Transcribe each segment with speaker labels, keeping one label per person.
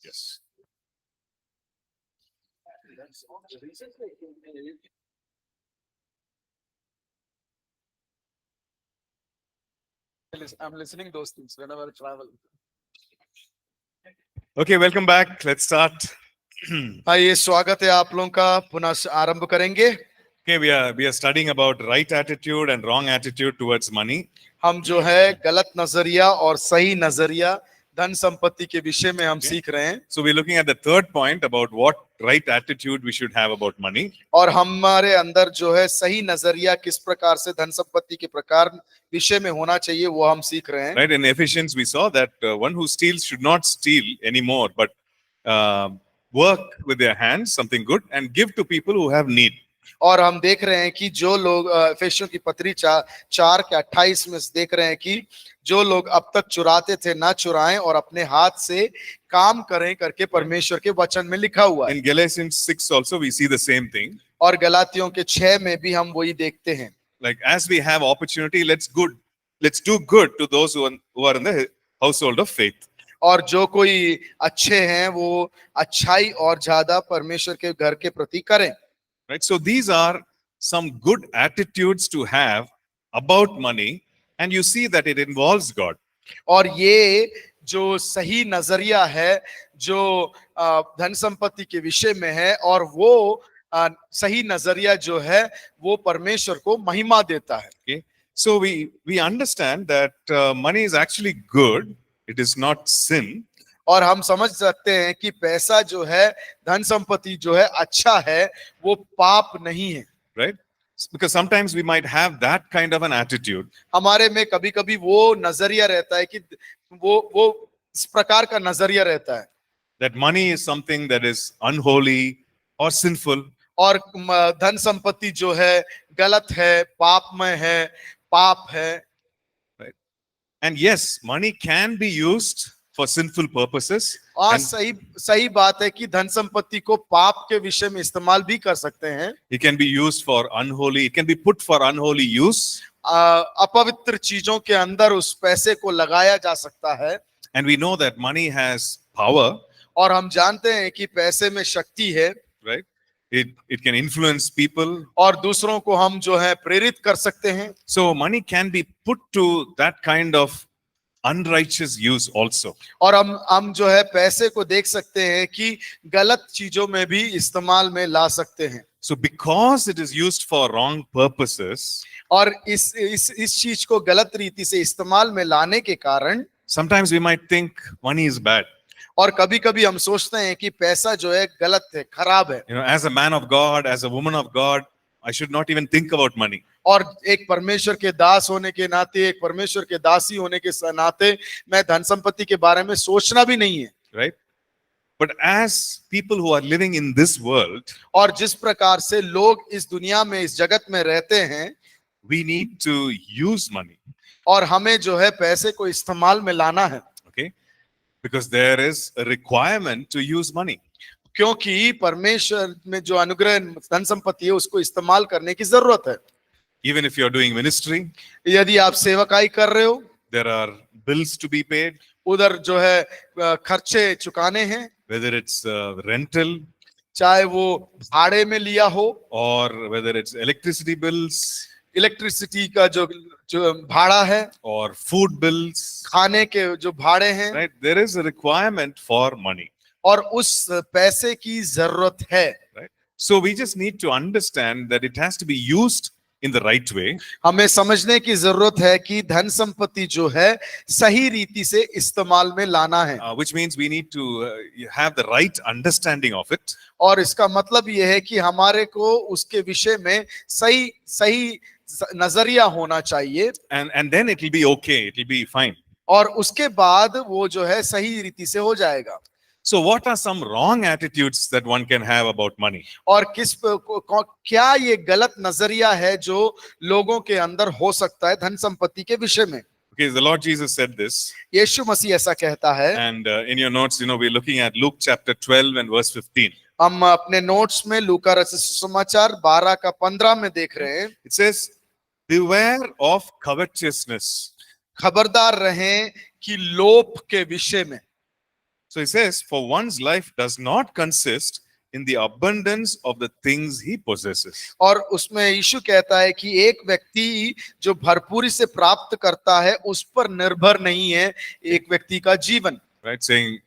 Speaker 1: Yes.
Speaker 2: I'm listening those things whenever I travel.
Speaker 1: Okay, welcome back. Let's start.
Speaker 2: आइए, स्वागत है आप लोगों का। पुनः से आरंभ करेंगे।
Speaker 1: Okay, we are studying about right attitude and wrong attitude towards money.
Speaker 2: हम जो है गलत नजरिया और सही नजरिया धन संपत्ति के विषय में हम सीख रहे हैं।
Speaker 1: So we're looking at the third point about what right attitude we should have about money.
Speaker 2: और हमारे अंदर जो है सही नजरिया किस प्रकार से धन संपत्ति के प्रकार विषय में होना चाहिए वो हम सीख रहे हैं।
Speaker 1: Right, in Ephesians we saw that one who steals should not steal anymore, but work with their hands something good and give to people who have need.
Speaker 2: और हम देख रहे हैं कि जो लोग एफेसियों की पत्री 4:28 में देख रहे हैं कि जो लोग अब तक चुराते थे ना चुराएं और अपने हाथ से काम करें करके परमेश्वर के वचन में लिखा हुआ है।
Speaker 1: In Galatians 6 also we see the same thing.
Speaker 2: और गलातियों के 6 में भी हम वही देखते हैं।
Speaker 1: Like as we have opportunity, let's do good to those who are in the household of faith.
Speaker 2: और जो कोई अच्छे हैं वो अच्छाई और ज्यादा परमेश्वर के घर के प्रति करें।
Speaker 1: Right, so these are some good attitudes to have about money, and you see that it involves God.
Speaker 2: और ये जो सही नजरिया है जो धन संपत्ति के विषय में है और वो सही नजरिया जो है वो परमेश्वर को महिमा देता है।
Speaker 1: Okay, so we understand that money is actually good. It is not sin.
Speaker 2: और हम समझ सकते हैं कि पैसा जो है धन संपत्ति जो है अच्छा है, वो पाप नहीं है।
Speaker 1: Right? Because sometimes we might have that kind of an attitude.
Speaker 2: हमारे में कभी-कभी वो नजरिया रहता है कि वो इस प्रकार का नजरिया रहता है
Speaker 1: That money is something that is unholy or sinful.
Speaker 2: और धन संपत्ति जो है गलत है, पापमय है, पाप है।
Speaker 1: Right? And yes, money can be used for sinful purposes.
Speaker 2: और सही बात है कि धन संपत्ति को पाप के विषय में इस्तेमाल भी कर सकते हैं।
Speaker 1: It can be used for unholy. It can be put for unholy use.
Speaker 2: अपवित्र चीजों के अंदर उस पैसे को लगाया जा सकता है।
Speaker 1: And we know that money has power.
Speaker 2: और हम जानते हैं कि पैसे में शक्ति है।
Speaker 1: Right? It can influence people.
Speaker 2: और दूसरों को हम जो है प्रेरित कर सकते हैं।
Speaker 1: So money can be put to that kind of unrighteous use also.
Speaker 2: और हम जो है पैसे को देख सकते हैं कि गलत चीजों में भी इस्तेमाल में ला सकते हैं।
Speaker 1: So because it is used for wrong purposes,
Speaker 2: और इस चीज को गलत रीति से इस्तेमाल में लाने के कारण
Speaker 1: sometimes we might think money is bad.
Speaker 2: और कभी-कभी हम सोचते हैं कि पैसा जो है गलत है, खराब है।
Speaker 1: You know, as a man of God, as a woman of God, I should not even think about money.
Speaker 2: और एक परमेश्वर के दास होने के नाते, एक परमेश्वर के दासी होने के नाते मैं धन संपत्ति के बारे में सोचना भी नहीं है।
Speaker 1: Right? But as people who are living in this world,
Speaker 2: और जिस प्रकार से लोग इस दुनिया में इस जगत में रहते हैं,
Speaker 1: we need to use money.
Speaker 2: और हमें जो है पैसे को इस्तेमाल में लाना है।
Speaker 1: Okay? Because there is a requirement to use money.
Speaker 2: क्योंकि परमेश्वर में जो अनुग्रह धन संपत्ति है उसको इस्तेमाल करने की जरूरत है।
Speaker 1: Even if you are doing ministry,
Speaker 2: यदि आप सेवकाई कर रहे हो,
Speaker 1: there are bills to be paid.
Speaker 2: उधर जो है खर्चे चुकाने हैं,
Speaker 1: Whether it's rental,
Speaker 2: चाहे वो भाड़े में लिया हो,
Speaker 1: or whether it's electricity bills,
Speaker 2: electricity का जो भाड़ा है,
Speaker 1: or food bills,
Speaker 2: खाने के जो भाड़े हैं,
Speaker 1: right? There is a requirement for money.
Speaker 2: और उस पैसे की जरूरत है।
Speaker 1: Right? So we just need to understand that it has to be used in the right way.
Speaker 2: हमें समझने की जरूरत है कि धन संपत्ति जो है सही रीति से इस्तेमाल में लाना है।
Speaker 1: Which means we need to have the right understanding of it.
Speaker 2: और इसका मतलब यह है कि हमारे को उसके विषय में सही नजरिया होना चाहिए।
Speaker 1: And then it will be okay. It will be fine.
Speaker 2: और उसके बाद वो जो है सही रीति से हो जाएगा।
Speaker 1: So what are some wrong attitudes that one can have about money?
Speaker 2: और क्या ये गलत नजरिया है जो लोगों के अंदर हो सकता है धन संपत्ति के विषय में?
Speaker 1: Okay, the Lord Jesus said this.
Speaker 2: यीशु मसीह ऐसा कहता है।
Speaker 1: And in your notes, we're looking at Luke chapter 12 and verse 15.
Speaker 2: हम अपने नोट्स में लूका रचित सुसमाचार 12 का 15 में देख रहे हैं।
Speaker 1: It says, beware of covetousness.
Speaker 2: खबरदार रहें कि लोभ के विषय में।
Speaker 1: So he says, for one's life does not consist in the abundance of the things he possesses.
Speaker 2: और उसमें यीशु कहता है कि एक व्यक्ति जो भरपूरी से प्राप्त करता है उस पर निर्भर नहीं है एक व्यक्ति का जीवन।
Speaker 1: Right? Saying,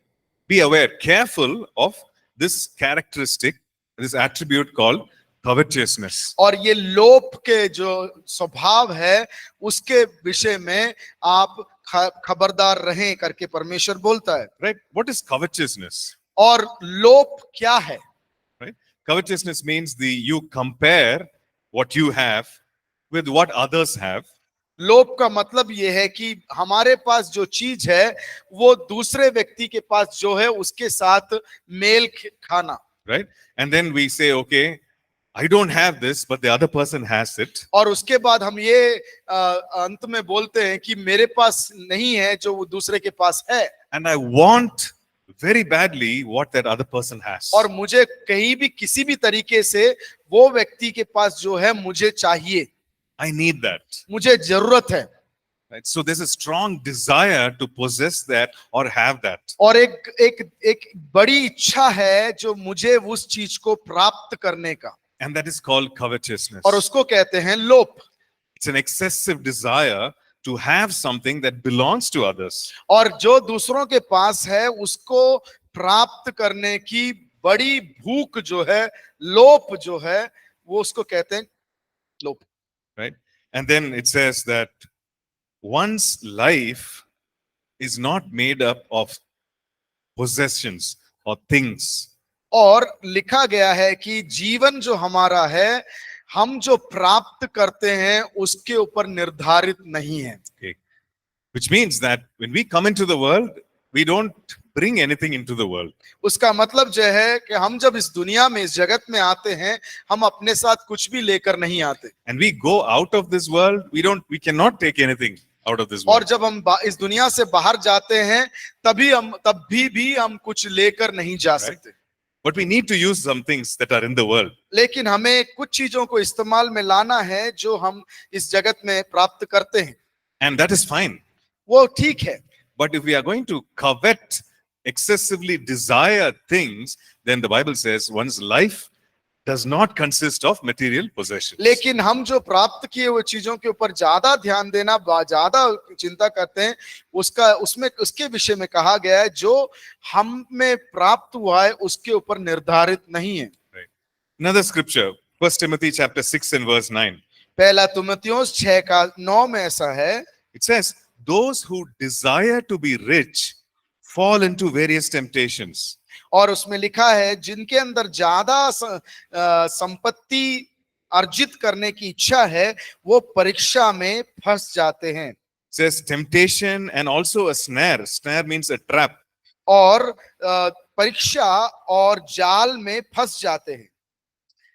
Speaker 1: be aware, careful of this characteristic, this attribute called covetousness.
Speaker 2: और ये लोभ के जो स्वभाव है उसके विषय में आप खबरदार रहें करके परमेश्वर बोलता है।
Speaker 1: Right? What is covetousness?
Speaker 2: और लोभ क्या है?
Speaker 1: Right? Covetousness means you compare what you have with what others have.
Speaker 2: लोभ का मतलब ये है कि हमारे पास जो चीज है वो दूसरे व्यक्ति के पास जो है उसके साथ मेल खाना।
Speaker 1: Right? And then we say, okay, I don't have this, but the other person has it.
Speaker 2: और उसके बाद हम ये अंत में बोलते हैं कि मेरे पास नहीं है जो वो दूसरे के पास है।
Speaker 1: And I want very badly what that other person has.
Speaker 2: और मुझे कहीं भी किसी भी तरीके से वो व्यक्ति के पास जो है मुझे चाहिए।
Speaker 1: I need that.
Speaker 2: मुझे जरूरत है।
Speaker 1: Right? So there's a strong desire to possess that or have that.
Speaker 2: और एक बड़ी इच्छा है जो मुझे उस चीज को प्राप्त करने का।
Speaker 1: And that is called covetousness.
Speaker 2: और उसको कहते हैं लोभ।
Speaker 1: It's an excessive desire to have something that belongs to others.
Speaker 2: और जो दूसरों के पास है उसको प्राप्त करने की बड़ी भूख जो है, लोभ जो है, वो उसको कहते हैं लोभ।
Speaker 1: Right? And then it says that one's life is not made up of possessions or things.
Speaker 2: और लिखा गया है कि जीवन जो हमारा है हम जो प्राप्त करते हैं उसके ऊपर निर्धारित नहीं है।
Speaker 1: Okay. Which means that when we come into the world, we don't bring anything into the world.
Speaker 2: उसका मतलब जो है कि हम जब इस दुनिया में इस जगत में आते हैं हम अपने साथ कुछ भी लेकर नहीं आते।
Speaker 1: And we go out of this world, we cannot take anything out of this
Speaker 2: और
Speaker 1: world.
Speaker 2: जब हम इस दुनिया से बाहर जाते हैं तब भी हम कुछ लेकर नहीं जा सकते।
Speaker 1: But we need to use some things that are in the world.
Speaker 2: लेकिन हमें कुछ चीजों को इस्तेमाल में लाना है जो हम इस जगत में प्राप्त करते हैं।
Speaker 1: And that is fine.
Speaker 2: वो ठीक है।
Speaker 1: But if we are going to covet, excessively desire things, then the Bible says one's life does not consist of material possessions.
Speaker 2: लेकिन हम जो प्राप्त किए हुए चीजों के ऊपर ज्यादा ध्यान देना, ज्यादा चिंता करते हैं, उसके विषय में कहा गया है जो हम में प्राप्त हुआ है उसके ऊपर निर्धारित नहीं है।
Speaker 1: Right. Another scripture, 1 Timothy chapter 6 and verse 9.
Speaker 2: पहला तिमुथियुस 6:9 में ऐसा है।
Speaker 1: It says, those who desire to be rich fall into various temptations.
Speaker 2: और उसमें लिखा है जिनके अंदर ज्यादा संपत्ति अर्जित करने की इच्छा है वो परीक्षा में फंस जाते हैं।
Speaker 1: It says temptation and also a snare. Snare means a trap.
Speaker 2: और परीक्षा और जाल में फंस जाते हैं।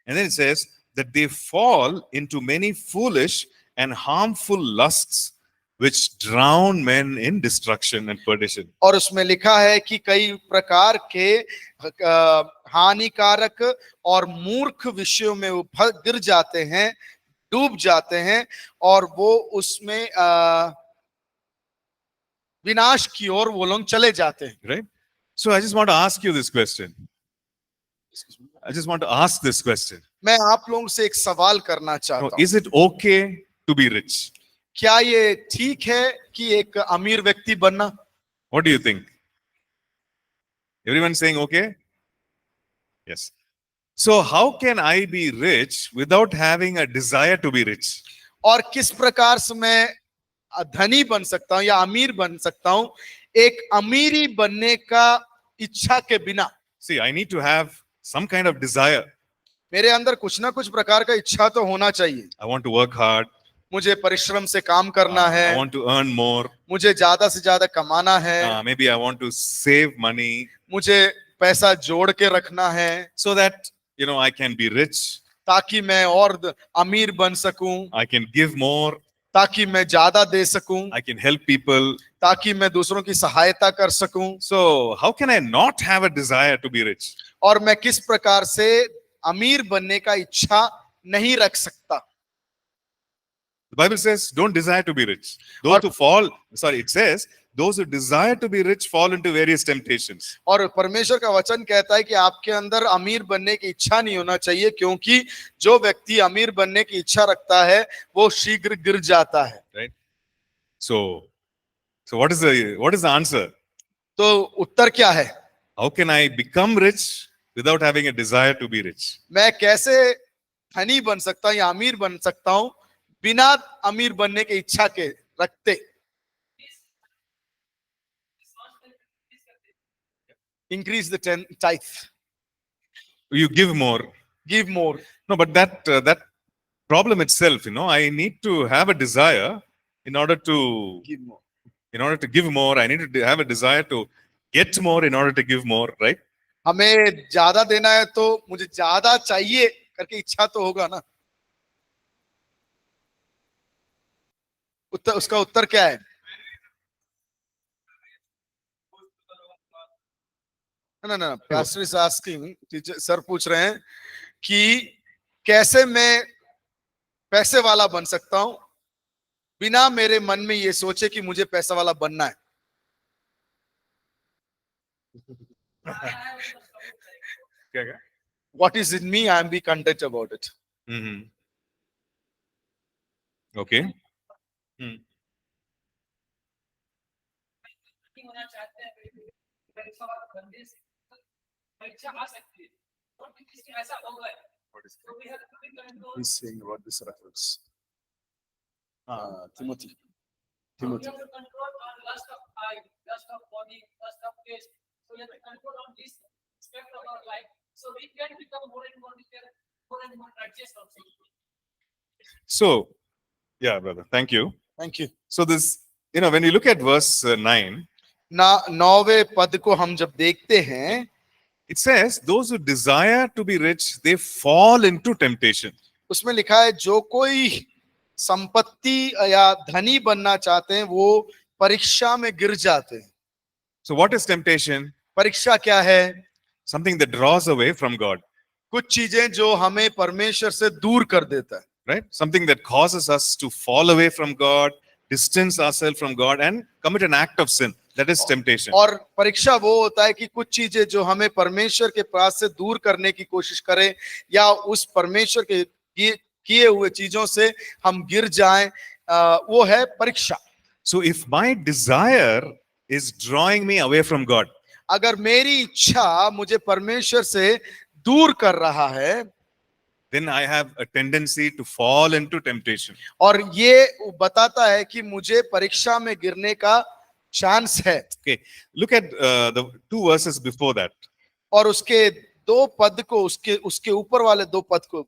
Speaker 1: And then it says that they fall into many foolish and harmful lusts which drown men in destruction and perdition.
Speaker 2: और उसमें लिखा है कि कई प्रकार के हानिकारक और मूर्ख विषयों में वो गिर जाते हैं, डूब जाते हैं और वो उसमें विनाश की ओर वो लोग चले जाते हैं।
Speaker 1: Right? So I just want to ask you this question. I just want to ask this question.
Speaker 2: मैं आप लोगों से एक सवाल करना चाहता हूँ।
Speaker 1: Is it okay to be rich?
Speaker 2: क्या ये ठीक है कि एक अमीर व्यक्ति बनना?
Speaker 1: What do you think? Everyone saying okay? Yes. So how can I be rich without having a desire to be rich?
Speaker 2: और किस प्रकार से मैं धनी बन सकता हूं या अमीर बन सकता हूं एक अमीरी बनने का इच्छा के बिना?
Speaker 1: See, I need to have some kind of desire.
Speaker 2: मेरे अंदर कुछ ना कुछ प्रकार का इच्छा तो होना चाहिए।
Speaker 1: I want to work hard.
Speaker 2: मुझे परिश्रम से काम करना है।
Speaker 1: I want to earn more.
Speaker 2: मुझे ज्यादा से ज्यादा कमाना है।
Speaker 1: Maybe I want to save money.
Speaker 2: मुझे पैसा जोड़ के रखना है।
Speaker 1: So that, I can be rich.
Speaker 2: ताकि मैं और अमीर बन सकूं।
Speaker 1: I can give more.
Speaker 2: ताकि मैं ज्यादा दे सकूं।
Speaker 1: I can help people.
Speaker 2: ताकि मैं दूसरों की सहायता कर सकूं।
Speaker 1: So how can I not have a desire to be rich?
Speaker 2: और मैं किस प्रकार से अमीर बनने का इच्छा नहीं रख सकता?
Speaker 1: The Bible says, don't desire to be rich. Those who fall, sorry, it says, those who desire to be rich fall into various temptations.
Speaker 2: और परमेश्वर का वचन कहता है कि आपके अंदर अमीर बनने की इच्छा नहीं होना चाहिए, क्योंकि जो व्यक्ति अमीर बनने की इच्छा रखता है वो शीघ्र गिर जाता है.
Speaker 1: Right? So what is the answer?
Speaker 2: तो उत्तर क्या है?
Speaker 1: How can I become rich without having a desire to be rich?
Speaker 2: मैं कैसे धनी बन सकता हूं या अमीर बन सकता हूं बिना अमीर बनने की इच्छा के रखते? Increase the tithe.
Speaker 1: You give more.
Speaker 2: Give more.
Speaker 1: No, but that problem itself, I need to have a desire in order to
Speaker 2: Give more.
Speaker 1: in order to give more. I need to have a desire to get more in order to give more, right?
Speaker 2: हमें ज्यादा देना है तो मुझे ज्यादा चाहिए करके इच्छा तो होगा ना. उसका उत्तर क्या है? ना pastor is asking, teacher sir पूछ रहे हैं कि कैसे मैं पैसे वाला बन सकता हूं बिना मेरे मन में ये सोचे कि मुझे पैसा वाला बनना है. What is in me, I am be content about it.
Speaker 1: Mm-hmm. Okay.
Speaker 2: He's saying about this reference. Timothy. Timothy.
Speaker 3: Control on lust of eye, lust of body, lust of taste. So we have to control on this aspect of our life, so we can become more and more righteous also.
Speaker 1: So, yeah, brother, thank you.
Speaker 2: Thank you.
Speaker 1: So this, when you look at verse 9,
Speaker 2: ना 9वें पद को हम जब देखते हैं,
Speaker 1: it says, those who desire to be rich, they fall into temptation.
Speaker 2: उसमें लिखा है जो कोई संपत्ति या धनी बनना चाहते हैं वो परीक्षा में गिर जाते हैं.
Speaker 1: So what is temptation?
Speaker 2: परीक्षा क्या है?
Speaker 1: Something that draws away from God.
Speaker 2: कुछ चीजें जो हमें परमेश्वर से दूर कर देता है.
Speaker 1: Right? Something that causes us to fall away from God, distance ourselves from God and commit an act of sin. That is temptation.
Speaker 2: और परीक्षा वो होता है कि कुछ चीजें जो हमें परमेश्वर के पास से दूर करने की कोशिश करें या उस परमेश्वर के किए हुए चीजों से हम गिर जाएं, वो है परीक्षा.
Speaker 1: So if my desire is drawing me away from God,
Speaker 2: अगर मेरी इच्छा मुझे परमेश्वर से दूर कर रहा है,
Speaker 1: then I have a tendency to fall into temptation.
Speaker 2: और ये बताता है कि मुझे परीक्षा में गिरने का चांस है.
Speaker 1: Okay, look at the two verses before that.
Speaker 2: और उसके दो पद को, उसके ऊपर वाले दो पद को.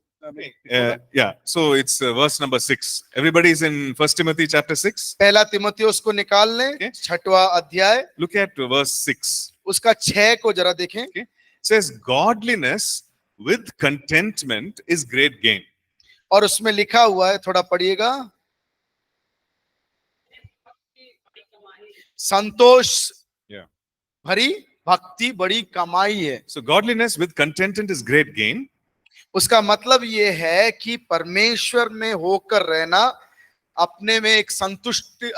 Speaker 1: Yeah, so it's verse number 6. Everybody is in 1 Timothy chapter 6.
Speaker 2: पहला तिमोथियुस को निकाल लें,
Speaker 1: Okay.
Speaker 2: 6वां अध्याय,
Speaker 1: Look at verse 6.
Speaker 2: उसका 6 को जरा देखें.
Speaker 1: Okay. It says, godliness with contentment is great gain.
Speaker 2: और उसमें लिखा हुआ है, थोड़ा पढ़िएगा. संतोष भरी भक्ति बड़ी कमाई है.
Speaker 1: So godliness with contentment is great gain.
Speaker 2: उसका मतलब ये है कि परमेश्वर में होकर रहना अपने में एक संतुष्टि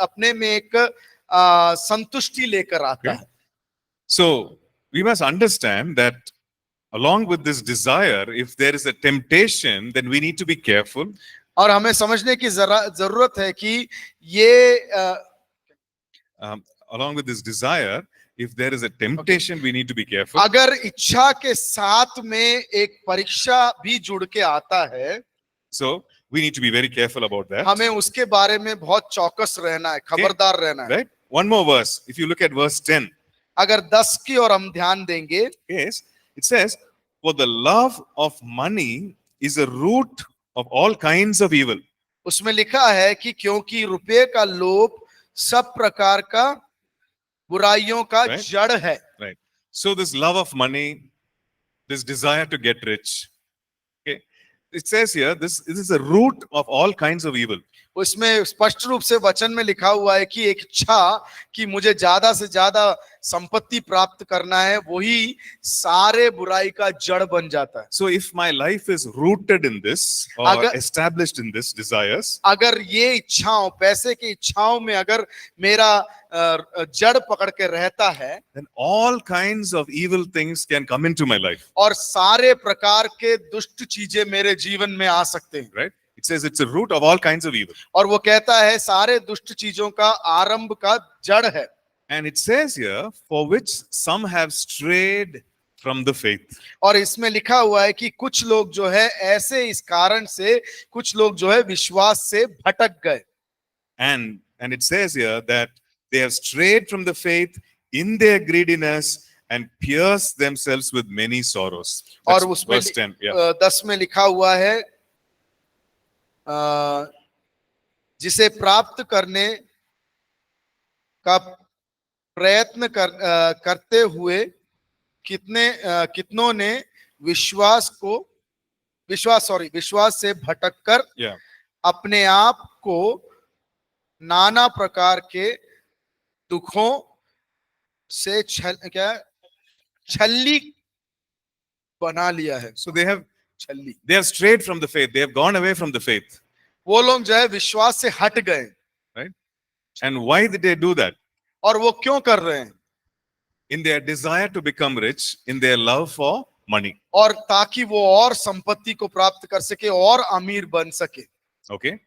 Speaker 2: लेकर आता है.
Speaker 1: So we must understand that along with this desire, if there is a temptation, then we need to be careful.
Speaker 2: और हमें समझने की जरूरत है कि ये
Speaker 1: along with this desire, if there is a temptation, we need to be careful.
Speaker 2: अगर इच्छा के साथ में एक परीक्षा भी जुड़ के आता है,
Speaker 1: So we need to be very careful about that.
Speaker 2: हमें उसके बारे में बहुत चौकस रहना है, खबरदार रहना है.
Speaker 1: Right? One more verse. If you look at verse 10,
Speaker 2: अगर 10 की ओर हम ध्यान देंगे,
Speaker 1: yes, it says, for the love of money is a root of all kinds of evil.
Speaker 2: उसमें लिखा है कि क्योंकि रुपये का लोभ सब प्रकार का बुराइयों का
Speaker 1: Right.
Speaker 2: जड़ है.
Speaker 1: Right. So this love of money, this desire to get rich, okay, it says here, this is a root of all kinds of evil.
Speaker 2: उसमें स्पष्ट रूप से वचन में लिखा हुआ है कि एक इच्छा कि मुझे ज्यादा से ज्यादा संपत्ति प्राप्त करना है, वही सारे बुराई का जड़ बन जाता है।
Speaker 1: So if my life is rooted in this or
Speaker 2: Agar-
Speaker 1: established in this desires,
Speaker 2: अगर ये इच्छाओं, पैसे की इच्छाओं में अगर मेरा जड़ पकड़ के रहता है,
Speaker 1: then all kinds of evil things can come into my life,
Speaker 2: और सारे प्रकार के दुष्ट चीजें मेरे जीवन में आ सकते हैं।
Speaker 1: right? It says it's a root of all kinds of evil.
Speaker 2: और वो कहता है सारे दुष्ट चीजों का आरंभ का जड़ है।
Speaker 1: And it says here, for which some have strayed from the faith.
Speaker 2: और इसमें लिखा हुआ है कि कुछ लोग जो है ऐसे इस कारण से, कुछ लोग जो है विश्वास से भटक गए।
Speaker 1: And it says here that they have strayed from the faith in their greediness and pierced themselves with many sorrows.
Speaker 2: और
Speaker 1: That's
Speaker 2: उसमें
Speaker 1: verse 10. Yeah.
Speaker 2: 10 में लिखा हुआ है, जिसे प्राप्त करने का प्रयत्न करते हुए कितनों ने विश्वास से भटककर
Speaker 1: Yeah.
Speaker 2: अपने आप को नाना प्रकार के दुखों से छल्ली बना लिया है।
Speaker 1: So they have
Speaker 2: छल्ली,
Speaker 1: strayed from the faith. They have gone away from the faith.
Speaker 2: वो लोग जो है विश्वास से हट गए।
Speaker 1: Right? And why did they do that?
Speaker 2: और वो क्यों कर रहे हैं?
Speaker 1: In their desire to become rich, in their love for money.
Speaker 2: और ताकि वो और संपत्ति को प्राप्त कर सके और अमीर बन सके।
Speaker 1: Okay?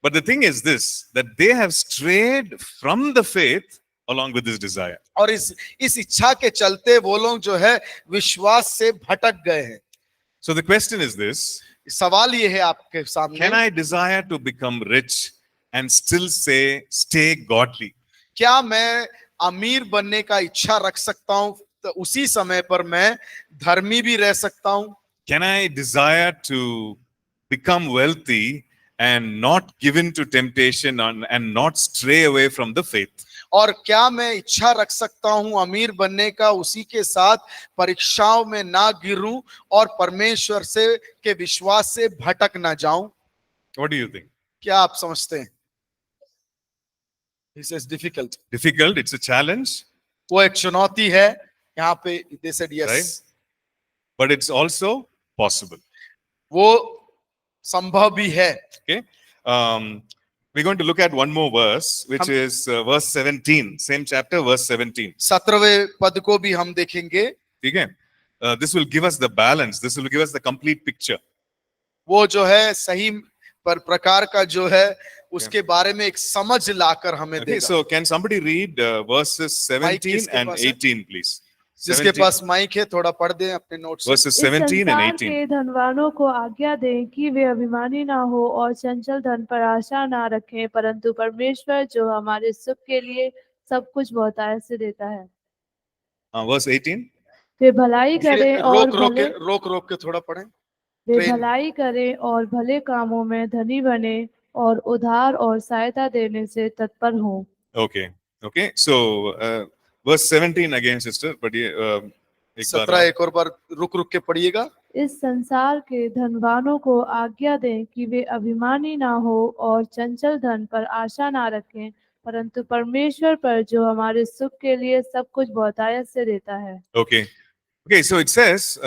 Speaker 1: But the thing is this, that they have strayed from the faith along with this desire.
Speaker 2: और इस इच्छा के चलते वो लोग जो है विश्वास से भटक गए हैं।
Speaker 1: So the question is this,
Speaker 2: सवाल ये है आपके सामने,
Speaker 1: can I desire to become rich and still stay godly?
Speaker 2: क्या मैं अमीर बनने का इच्छा रख सकता हूं तो उसी समय पर मैं धर्मी भी रह सकता हूं?
Speaker 1: Can I desire to become wealthy and not give in to temptation and not stray away from the faith?
Speaker 2: और क्या मैं इच्छा रख सकता हूं अमीर बनने का, उसी के साथ परीक्षाओं में ना गिरूं और परमेश्वर से के विश्वास से भटक ना जाऊं?
Speaker 1: What do you think?
Speaker 2: क्या आप समझते हैं? He says difficult.
Speaker 1: Difficult, it's a challenge,
Speaker 2: वो एक चुनौती है यहाँ पे। They said yes.
Speaker 1: Right. but it's also possible.
Speaker 2: वो संभव भी है।
Speaker 1: Okay? We're going to look at one more verse, which is verse 17, same chapter, verse 17.
Speaker 2: 17वें पद को भी हम देखेंगे।
Speaker 1: ठीक है? This will give us the balance. This will give us the complete picture.
Speaker 2: वो जो है सही प्रकार का जो है उसके बारे में एक समझ लाकर हमें
Speaker 1: Okay,
Speaker 2: देगा।
Speaker 1: so can somebody read verses 17
Speaker 2: किसके
Speaker 1: and
Speaker 2: पास है?
Speaker 1: 18, please?
Speaker 2: जिसके
Speaker 1: 17
Speaker 2: पास माइक है थोड़ा पढ़ दें अपने नोट्स।
Speaker 1: verses
Speaker 4: इस
Speaker 1: 17 and
Speaker 4: संसार
Speaker 1: 18.
Speaker 4: के धनवानों को आज्ञा दें कि वे अभिमानी ना हो और चंचल धन पर आशा ना रखें, परंतु परमेश्वर जो हमारे सुख के लिए सब कुछ बहुतायत से देता है,
Speaker 1: Verse 18.
Speaker 4: वे भलाई करें और
Speaker 2: रोक के थोड़ा पढ़ें।
Speaker 4: वे
Speaker 2: ट्रेन।
Speaker 4: भलाई करें और भले कामों में धनी बने और उधार और सहायता देने से तत्पर हों।
Speaker 1: Okay. Okay. So verse 17 again, sister. But
Speaker 2: 17 एक और बार रुक के पढ़िएगा।
Speaker 4: इस संसार के धनवानों को आज्ञा दें कि वे अभिमानी ना हो और चंचल धन पर आशा ना रखें, परंतु परमेश्वर पर जो हमारे सुख के लिए सब कुछ बहुतायत से देता है।
Speaker 1: Okay. Okay. So it says,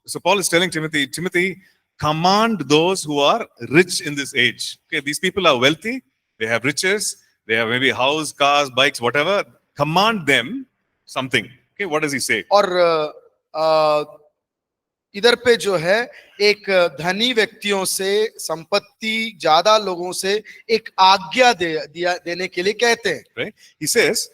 Speaker 1: so Paul is telling Timothy, command those who are rich in this age. Okay. These people are wealthy. They have riches. They have maybe house, cars, bikes, whatever. Command them something. Okay. What does he say?
Speaker 2: और इधर पे जो है एक धनी व्यक्तियों से, संपत्ति ज्यादा लोगों से एक आज्ञा देने के लिए कहते हैं।
Speaker 1: Right? He says,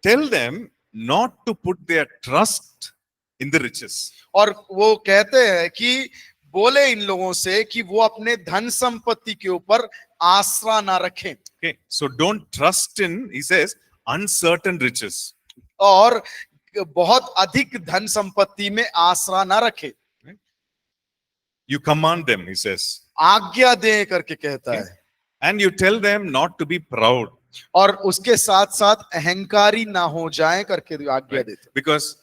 Speaker 1: tell them not to put their trust in the riches.
Speaker 2: और वो कहते हैं कि बोले इन लोगों से कि वो अपने धन संपत्ति के ऊपर आसरा ना रखें।
Speaker 1: Okay. So don't trust in, he says, uncertain riches.
Speaker 2: और बहुत अधिक धन संपत्ति में आसरा ना रखें।
Speaker 1: You command them, he says.
Speaker 2: आज्ञा दे करके कहता है।
Speaker 1: And you tell them not to be proud.
Speaker 2: और उसके साथ साथ अहंकारी ना हो जाए करके आज्ञा
Speaker 1: Right?
Speaker 2: देते।
Speaker 1: Because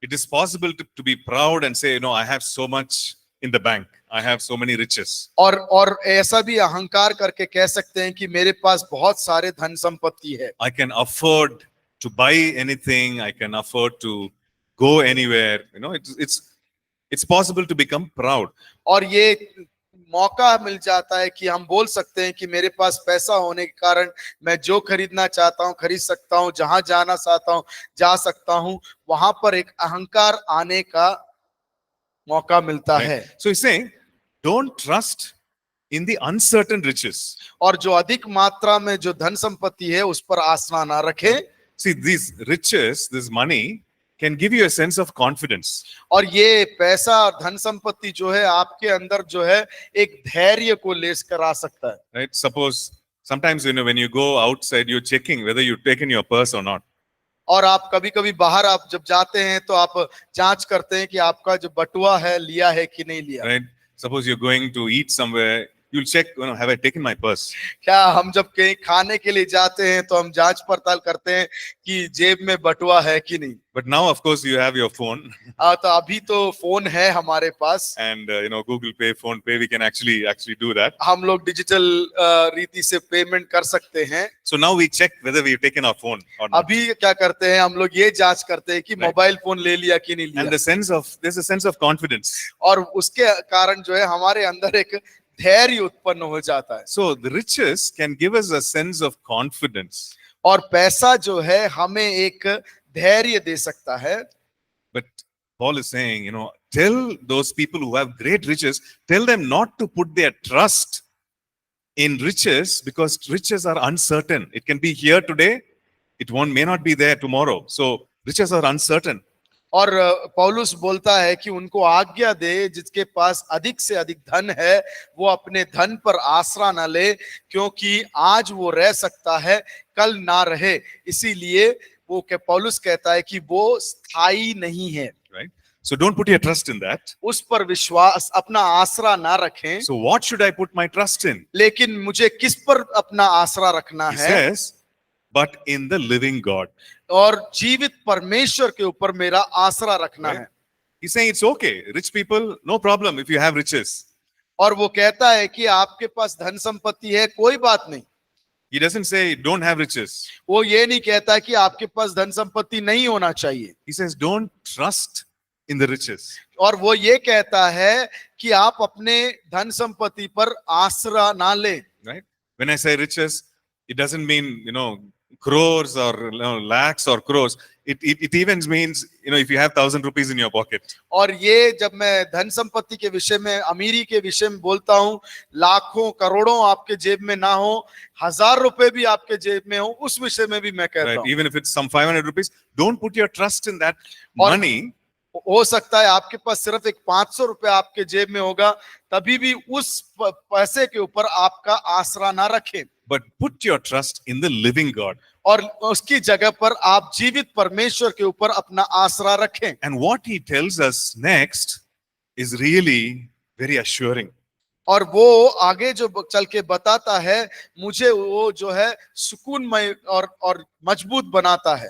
Speaker 1: it is possible to be proud and say, I have so much in the bank. I have so many riches.
Speaker 2: और ऐसा भी अहंकार करके कह सकते हैं कि मेरे पास बहुत सारे धन संपत्ति है।
Speaker 1: I can afford to buy anything. I can afford to go anywhere. You know, it's possible to become proud.
Speaker 2: और ये मौका मिल जाता है कि हम बोल सकते हैं कि मेरे पास पैसा होने के कारण मैं जो खरीदना चाहता हूं खरीद सकता हूं, जहां जाना चाहता हूं जा सकता हूं, वहां पर एक अहंकार आने का मौका मिलता
Speaker 1: Right?
Speaker 2: है।
Speaker 1: So he's saying, don't trust in the uncertain riches.
Speaker 2: और जो अधिक मात्रा में जो धन संपत्ति है उस पर आशा ना रखें।
Speaker 1: See, these riches, this money can give you a sense of confidence.
Speaker 2: और ये पैसा और धन संपत्ति जो है आपके अंदर जो है एक धैर्य को लेकर आ सकता है।
Speaker 1: Right? Suppose sometimes, you know, when you go outside, you're checking whether you've taken your purse or not.
Speaker 2: और आप कभी कभी बाहर आप जब जाते हैं तो आप जांच करते हैं कि आपका जो बटुआ है लिया है कि नहीं लिया।
Speaker 1: Right? Suppose you're going to eat somewhere, you'll check, you know, have I taken my purse?
Speaker 2: क्या हम जब कहीं खाने के लिए जाते हैं तो हम जांच पड़ताल करते हैं कि जेब में बटुआ है कि नहीं।
Speaker 1: But now, of course, you have your phone
Speaker 2: तो अभी तो फोन है हमारे पास,
Speaker 1: and you know, Google Pay, Phone Pay, we can actually do that.
Speaker 2: हम लोग डिजिटल रीति से पेमेंट कर सकते हैं।
Speaker 1: So now we check whether we've taken our phone or not.
Speaker 2: अभी क्या करते हैं हम लोग ये जांच करते हैं कि
Speaker 1: Right.
Speaker 2: मोबाइल फोन ले लिया कि नहीं
Speaker 1: And
Speaker 2: लिया।
Speaker 1: there's a sense of confidence.
Speaker 2: और उसके कारण जो है हमारे अंदर एक धैर्य उत्पन्न हो जाता है।
Speaker 1: So the riches can give us a sense of confidence.
Speaker 2: और पैसा जो है हमें एक धैर्य दे सकता है।
Speaker 1: But Paul is saying, you know, tell those people who have great riches, tell them not to put their trust in riches, because riches are uncertain. It can be here today, it may not be there tomorrow. So riches are uncertain.
Speaker 2: और पौलुस बोलता है कि उनको आज्ञा दे जिसके पास अधिक से अधिक धन है वो अपने धन पर आसरा न ले, क्योंकि आज वो रह सकता है कल ना रहे। इसीलिए वो पौलुस कहता है कि वो स्थायी नहीं है।
Speaker 1: Right? So don't put your trust in that.
Speaker 2: उस पर विश्वास अपना आसरा ना रखें।
Speaker 1: So what should I put my trust in?
Speaker 2: लेकिन मुझे किस पर अपना आसरा रखना
Speaker 1: He
Speaker 2: है?
Speaker 1: says, but in the living God.
Speaker 2: और जीवित परमेश्वर के ऊपर मेरा आसरा रखना
Speaker 1: Right?
Speaker 2: है।
Speaker 1: He's saying it's okay. Rich people, no problem if you have riches.
Speaker 2: और वो कहता है कि आपके पास धन संपत्ति है कोई बात नहीं।
Speaker 1: He doesn't say don't have riches.
Speaker 2: वो ये नहीं कहता कि आपके पास धन संपत्ति नहीं होना चाहिए।
Speaker 1: He says don't trust in the riches.
Speaker 2: और वो ये कहता है कि आप अपने धन संपत्ति पर आसरा ना लें।
Speaker 1: Right? When I say riches, it doesn't mean, you know, crores or, you know, lakhs or crores. It even means, you know, if you have 1,000 rupees in your pocket.
Speaker 2: और ये जब मैं धन संपत्ति के विषय में, अमीरी के विषय में बोलता हूँ, लाखों करोड़ों आपके जेब में ना हो, 1,000 रुपए भी आपके जेब में हो, उस विषय में भी मैं कहता
Speaker 1: Right?
Speaker 2: हूँ।
Speaker 1: Even if it's some 500 rupees, don't put your trust in that
Speaker 2: और
Speaker 1: money.
Speaker 2: हो सकता है आपके पास सिर्फ एक 500 रुपए आपके जेब में होगा, तभी भी उस पैसे के ऊपर आपका आसरा ना रखें।
Speaker 1: But put your trust in the living God.
Speaker 2: और उसकी जगह पर आप जीवित परमेश्वर के ऊपर अपना आसरा रखें।
Speaker 1: And what he tells us next is really very assuring.
Speaker 2: और वो आगे जो चल के बताता है मुझे वो जो है सुकूनमय और मजबूत बनाता है।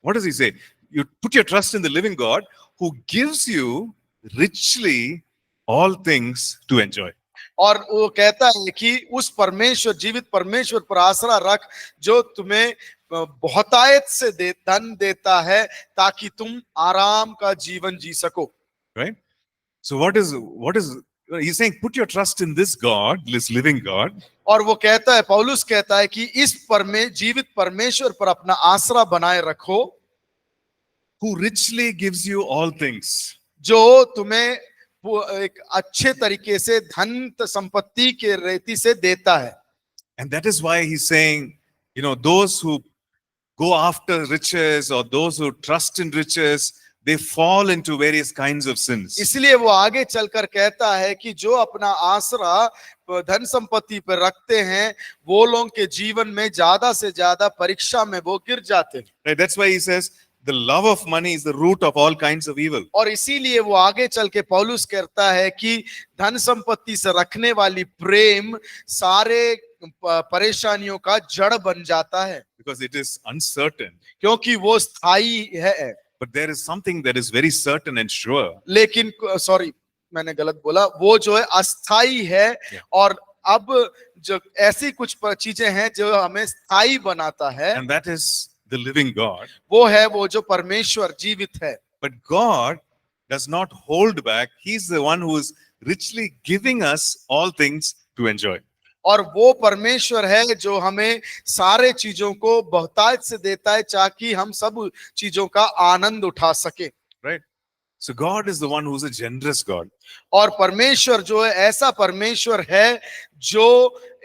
Speaker 1: What does he say? You put your trust in the living God who gives you richly all things to enjoy.
Speaker 2: और वो कहता है कि उस परमेश्वर, जीवित परमेश्वर पर आसरा रख जो तुम्हें बहुतायत से धन देता है ताकि तुम आराम का जीवन जी सको।
Speaker 1: Right? So what is he's saying? Put your trust in this God, this living God.
Speaker 2: और वो कहता है, पौलुस कहता है कि इस जीवित परमेश्वर पर अपना आसरा बनाए रखो,
Speaker 1: who richly gives you all things.
Speaker 2: जो तुम्हें एक अच्छे तरीके से धन संपत्ति के रीति से देता है।
Speaker 1: And that is why he's saying, you know, those who go after riches or those who trust in riches, they fall into various kinds of sins.
Speaker 2: इसलिए वो आगे चलकर कहता है कि जो अपना आसरा धन संपत्ति पर रखते हैं वो लोगों के जीवन में ज्यादा से ज्यादा परीक्षा में वो गिर जाते हैं।
Speaker 1: Right? That's why he says the love of money is the root of all kinds of evil.
Speaker 2: और इसीलिए वो आगे चल के पौलुस कहता है कि धन संपत्ति से रखने वाली प्रेम सारे परेशानियों का जड़ बन जाता है।
Speaker 1: Because it is uncertain.
Speaker 2: क्योंकि वो स्थायी है।
Speaker 1: But there is something that is very certain and sure.
Speaker 2: लेकिन सॉरी मैंने गलत बोला, वो जो है अस्थाई है। और अब जो ऐसी कुछ चीजें हैं जो हमें स्थायी बनाता है।
Speaker 1: And that is the living God.
Speaker 2: वो है वो जो परमेश्वर जीवित है।
Speaker 1: But God does not hold back. He's the one who is richly giving us all things to enjoy.
Speaker 2: और वो परमेश्वर है जो हमें सारे चीजों को बहुतायत से देता है ताकि हम सब चीजों का आनंद उठा सके।
Speaker 1: Right? So God is the one who's a generous God.
Speaker 2: और परमेश्वर जो है ऐसा परमेश्वर है जो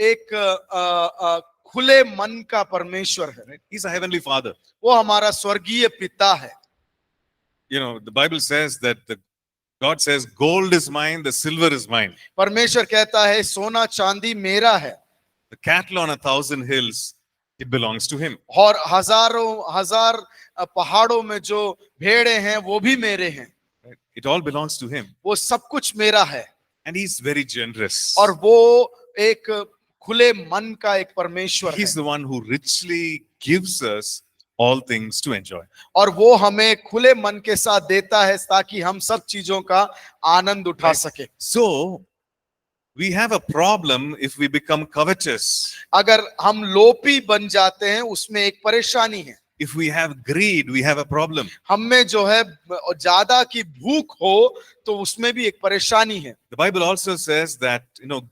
Speaker 2: एक खुले मन का परमेश्वर है।
Speaker 1: Right? He's a heavenly Father.
Speaker 2: वो हमारा स्वर्गीय पिता है।
Speaker 1: You know, the Bible says that God says, gold is mine, the silver is mine.
Speaker 2: परमेश्वर कहता है सोना चांदी मेरा है।
Speaker 1: The cattle on 1,000 hills, it belongs to him.
Speaker 2: और हजार पहाड़ों में जो भेड़े हैं वो भी मेरे हैं।
Speaker 1: Right? It all belongs to him.
Speaker 2: वो सब कुछ मेरा है।
Speaker 1: And he's very generous.
Speaker 2: और वो एक खुले मन का एक परमेश्वर
Speaker 1: He's
Speaker 2: है।
Speaker 1: the one who richly gives us all things to enjoy.
Speaker 2: और वो हमें खुले मन के साथ देता है ताकि हम सब चीजों का आनंद उठा सके।
Speaker 1: So, we have a problem if we become covetous.
Speaker 2: अगर हम लोभी बन जाते हैं उसमें एक परेशानी है।
Speaker 1: If we have greed, we have a problem.
Speaker 2: हम में जो है ज्यादा की भूख हो तो उसमें भी एक परेशानी है।
Speaker 1: The Bible also says that,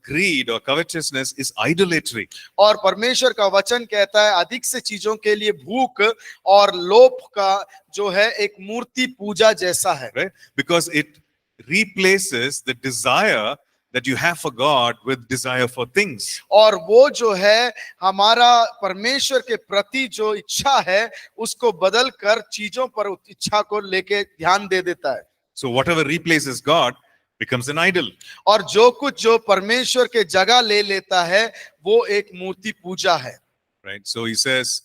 Speaker 1: greed or covetousness is idolatry.
Speaker 2: और परमेश्वर का वचन कहता है अधिक से चीजों के लिए भूख और लोभ का जो है एक मूर्ति पूजा जैसा है।
Speaker 1: Right? Because it replaces the desire that you have for God with desire for things.
Speaker 2: और वो जो है हमारा परमेश्वर के प्रति जो इच्छा है उसको बदल कर चीजों पर इच्छा को लेके ध्यान दे देता है।
Speaker 1: So whatever replaces God becomes an idol.
Speaker 2: और जो कुछ जो परमेश्वर के जगह ले लेता है वो एक मूर्ति पूजा है।
Speaker 1: Right? So he says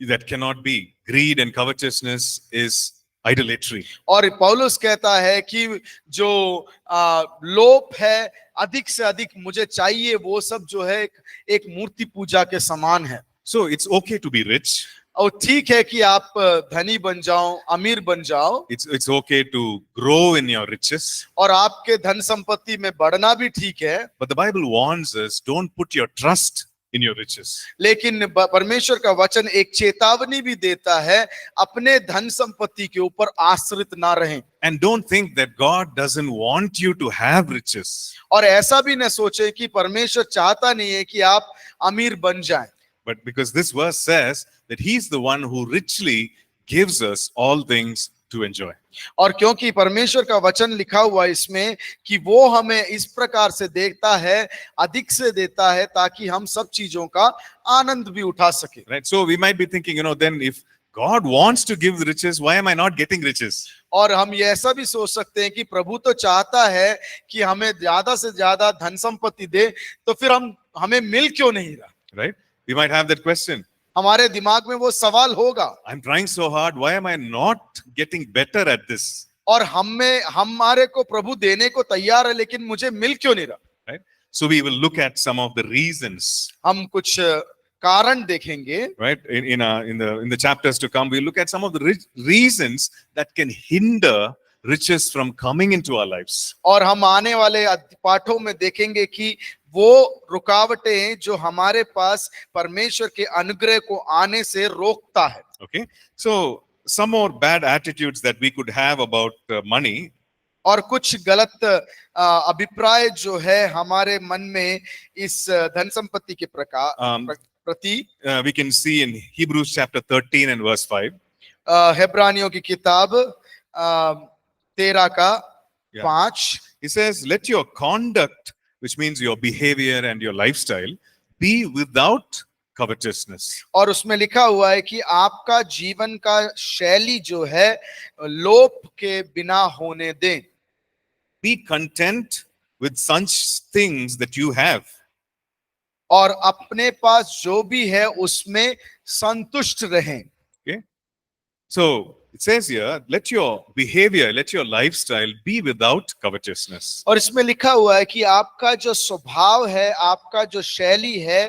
Speaker 1: that cannot be. Greed and covetousness is idolatry.
Speaker 2: और पौलुस कहता है कि जो लोभ है अधिक से अधिक मुझे चाहिए वो सब जो है एक मूर्ति पूजा के समान है।
Speaker 1: So it's okay to be rich.
Speaker 2: और ठीक है कि आप धनी बन जाओ, अमीर बन जाओ।
Speaker 1: It's okay to grow in your riches.
Speaker 2: और आपके धन संपत्ति में बढ़ना भी ठीक है।
Speaker 1: But the Bible warns us, don't put your trust in your riches.
Speaker 2: लेकिन परमेश्वर का वचन एक चेतावनी भी देता है अपने धन संपत्ति के ऊपर आश्रित ना रहें।
Speaker 1: And don't think that God doesn't want you to have riches.
Speaker 2: और ऐसा भी न सोचे कि परमेश्वर चाहता नहीं है कि आप अमीर बन जाएं।
Speaker 1: But because this verse says that he's the one who richly gives us all things to enjoy.
Speaker 2: और क्योंकि परमेश्वर का वचन लिखा हुआ है इसमें कि वो हमें इस प्रकार से देता है, अधिक से देता है ताकि हम सब चीजों का आनंद भी उठा सके।
Speaker 1: Right? So we might be thinking, then if God wants to give riches, why am I not getting riches?
Speaker 2: और हम ये ऐसा भी सोच सकते हैं कि प्रभु तो चाहता है कि हमें ज्यादा से ज्यादा धन संपत्ति दे, तो फिर हमें मिल क्यों नहीं रहा?
Speaker 1: Right? We might have that question.
Speaker 2: हमारे दिमाग में वो सवाल होगा।
Speaker 1: I'm trying so hard. Why am I not getting better at this?
Speaker 2: और हमारे को प्रभु देने को तैयार है लेकिन मुझे मिल क्यों नहीं रहा?
Speaker 1: Right? So we will look at some of the reasons.
Speaker 2: हम कुछ कारण देखेंगे।
Speaker 1: Right? In the chapters to come, we'll look at some of the reasons that can hinder riches from coming into our lives.
Speaker 2: और हम आने वाले पाठों में देखेंगे कि वो रुकावटें जो हमारे पास परमेश्वर के अनुग्रह को आने से रोकता है।
Speaker 1: Okay? So some more bad attitudes that we could have about money.
Speaker 2: और कुछ गलत अभिप्राय जो है हमारे मन में इस धन संपत्ति के प्रति
Speaker 1: We can see in Hebrews chapter 13 and verse 5.
Speaker 2: हेब्रानियों की किताब 13 का 5
Speaker 1: He says, let your conduct, which means your behavior and your lifestyle, be without covetousness.
Speaker 2: और उसमें लिखा हुआ है कि आपका जीवन का शैली जो है लोभ के बिना होने दें।
Speaker 1: Be content with such things that you have.
Speaker 2: और अपने पास जो भी है उसमें संतुष्ट रहें।
Speaker 1: Okay? So it says here, let your behavior, let your lifestyle be without covetousness.
Speaker 2: और इसमें लिखा हुआ है कि आपका जो स्वभाव है, आपका जो शैली है